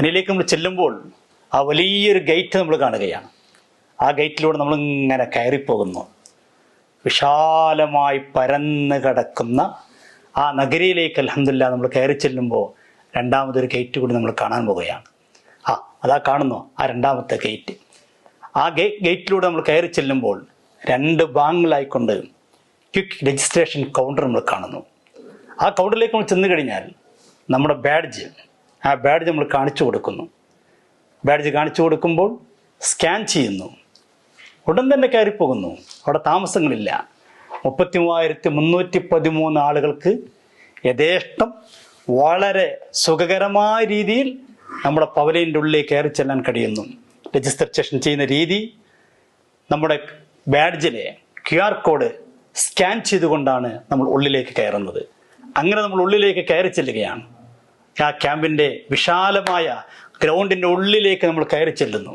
മുന്നിലേക്ക് നമ്മൾ ചെല്ലുമ്പോൾ ആ വലിയൊരു ഗേറ്റ് നമ്മൾ കാണുകയാണ്. ആ ഗേറ്റിലൂടെ നമ്മളിങ്ങനെ കയറിപ്പോകുന്നു. വിശാലമായി പരന്ന് കിടക്കുന്ന ആ നഗരിയിലേക്ക് അൽഹംദുലില്ലാ നമ്മൾ കയറി ചെല്ലുമ്പോൾ രണ്ടാമതൊരു ഗേറ്റ് കൂടി നമ്മൾ കാണാൻ പോവുകയാണ്. അതാ കാണുന്നു ആ രണ്ടാമത്തെ ഗേറ്റ്. ആ ഗേറ്റിലൂടെ നമ്മൾ കയറി ചെല്ലുമ്പോൾ 2 ഭാഗങ്ങളായിക്കൊണ്ട് ക്വിക്ക് രജിസ്ട്രേഷൻ കൗണ്ടർ നമ്മൾ കാണുന്നു. ആ കൗണ്ടറിലേക്ക് നമ്മൾ ചെന്ന് കഴിഞ്ഞാൽ നമ്മുടെ ആ ബാഡ്ജ് നമ്മൾ കാണിച്ചു കൊടുക്കുന്നു. ബാഡ്ജ് കാണിച്ചു കൊടുക്കുമ്പോൾ സ്കാൻ ചെയ്യുന്നു. ഉടൻ തന്നെ കയറിപ്പോകുന്നു. അവിടെ താമസങ്ങളില്ല. 33,313 ആളുകൾക്ക് യഥേഷ്ടം വളരെ സുഖകരമായ രീതിയിൽ നമ്മുടെ പവലിയൻ്റെ ഉള്ളിലേക്ക് കയറി ചെല്ലാൻ കഴിയുന്നു. രജിസ്ട്രേഷൻ ചെയ്യുന്ന രീതി, നമ്മുടെ ബാഡ്ജിലെ QR കോഡ് സ്കാൻ ചെയ്തുകൊണ്ടാണ് നമ്മൾ ഉള്ളിലേക്ക് കയറുന്നത്. അങ്ങനെ നമ്മൾ ഉള്ളിലേക്ക് കയറി ചെല്ലുകയാണ്. ആ ക്യാമ്പിൻ്റെ വിശാലമായ ഗ്രൗണ്ടിൻ്റെ ഉള്ളിലേക്ക് നമ്മൾ കയറി ചെല്ലുന്നു.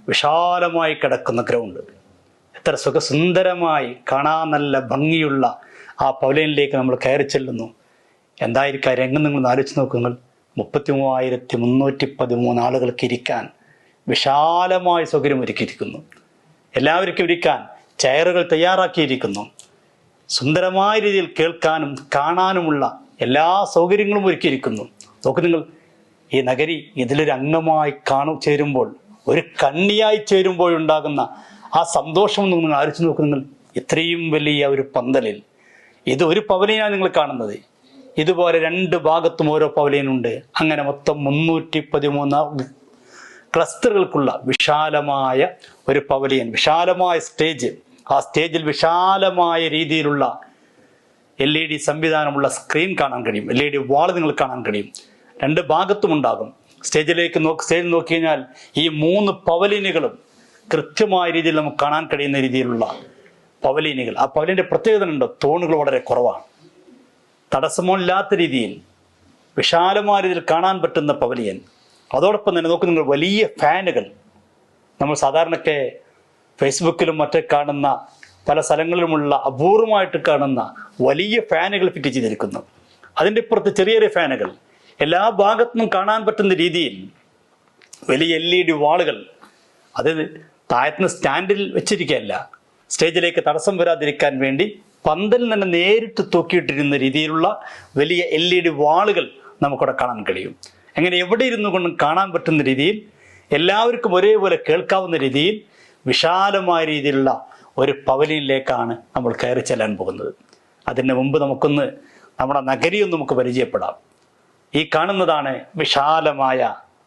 വിശാലമായി കിടക്കുന്ന ഗ്രൗണ്ട്, എത്ര സുഖസുന്ദരമായി കാണാൻ നല്ല ഭംഗിയുള്ള ആ പവലിയനിലേക്ക് നമ്മൾ കയറി ചെല്ലുന്നു. എന്തായിരിക്കും ആ രംഗം നിങ്ങൾ ആലോചിച്ച് നോക്കുക. 33,313 ആളുകൾക്ക് ഇരിക്കാൻ വിശാലമായ സൗകര്യം ഒരുക്കിയിരിക്കുന്നു. എല്ലാവർക്കും ഇരിക്കാൻ ചെയറുകൾ തയ്യാറാക്കിയിരിക്കുന്നു. സുന്ദരമായ രീതിയിൽ കേൾക്കാനും കാണാനുമുള്ള എല്ലാ സൗകര്യങ്ങളും ഒരുക്കിയിരിക്കുന്നു. നോക്കൂ നിങ്ങൾ, ഈ നഗരി ഇതിലൊരു അംഗമായി ചേരുമ്പോൾ, ഒരു കണ്ണിയായി ചേരുമ്പോഴുണ്ടാകുന്ന ആ സന്തോഷം നിങ്ങൾ ആലോചിച്ച് നോക്കൂ. നിങ്ങൾ ഇത്രയും വലിയ ഒരു പന്തലിൽ ഇത് ഒരു പവലിയനാണ് നിങ്ങൾ കാണുന്നത്. ഇതുപോലെ 2 ഭാഗത്തും ഓരോ പവലിയനുണ്ട്. അങ്ങനെ മൊത്തം 313 ക്ലസ്റ്ററുകൾക്കുള്ള വിശാലമായ ഒരു പവലിയൻ, വിശാലമായ സ്റ്റേജ്. ആ സ്റ്റേജിൽ വിശാലമായ രീതിയിലുള്ള LED സംവിധാനമുള്ള സ്ക്രീൻ കാണാൻ കഴിയും. LED വാൾ നിങ്ങൾ കാണാൻ കഴിയും. 2 ഭാഗത്തും ഉണ്ടാകും. സ്റ്റേജ് നോക്കി കഴിഞ്ഞാൽ ഈ 3 പവലിയനുകളും കൃത്യമായ രീതിയിൽ നമുക്ക് കാണാൻ കഴിയുന്ന രീതിയിലുള്ള പവലിയനുകൾ. ആ പവലിയൻ്റെ പ്രത്യേകത ഉണ്ട്, തൂണുകൾ വളരെ കുറവാണ്. തടസ്സമില്ലാത്ത രീതിയിൽ വിശാലമായ രീതിയിൽ കാണാൻ പറ്റുന്ന പവലിയൻ. അതോടൊപ്പം തന്നെ നോക്കൂ നിങ്ങൾ, വലിയ ഫാനുകൾ. നമ്മൾ സാധാരണയൊക്കെ ഫേസ്ബുക്കിലും മറ്റേ കാണുന്ന പല സ്ഥലങ്ങളിലുമുള്ള അപൂർവമായിട്ട് കാണുന്ന വലിയ ഫാനുകൾ ഫിറ്റ് ചെയ്തിരിക്കുന്നു. അതിൻ്റെ ഇപ്പുറത്ത് ചെറിയ ചെറിയ ഫാനുകൾ. എല്ലാ ഭാഗത്തും കാണാൻ പറ്റുന്ന രീതിയിൽ വലിയ LED വാളുകൾ. അത് താഴത്തുനിന്ന് സ്റ്റാൻഡിൽ വെച്ചിരിക്കുകയല്ല, സ്റ്റേജിലേക്ക് തടസ്സം വരാതിരിക്കാൻ വേണ്ടി പന്തലിൽ തന്നെ നേരിട്ട് തൂക്കിയിട്ടിരുന്ന രീതിയിലുള്ള വലിയ LED വാളുകൾ നമുക്കവിടെ കാണാൻ കഴിയും. അങ്ങനെ എവിടെ ഇരുന്നു കൊണ്ടും കാണാൻ പറ്റുന്ന രീതിയിൽ, എല്ലാവർക്കും ഒരേപോലെ കേൾക്കാവുന്ന രീതിയിൽ വിശാലമായ രീതിയിലുള്ള ഒരു പവലിയനിലേക്കാണ് നമ്മൾ കയറി ചെല്ലാൻ പോകുന്നത്. അതിന് മുമ്പ് നമുക്കൊന്ന് നമ്മുടെ നഗരിയൊന്ന് നമുക്ക് പരിചയപ്പെടാം. ഈ കാണുന്നതാണ് വിശാലമായ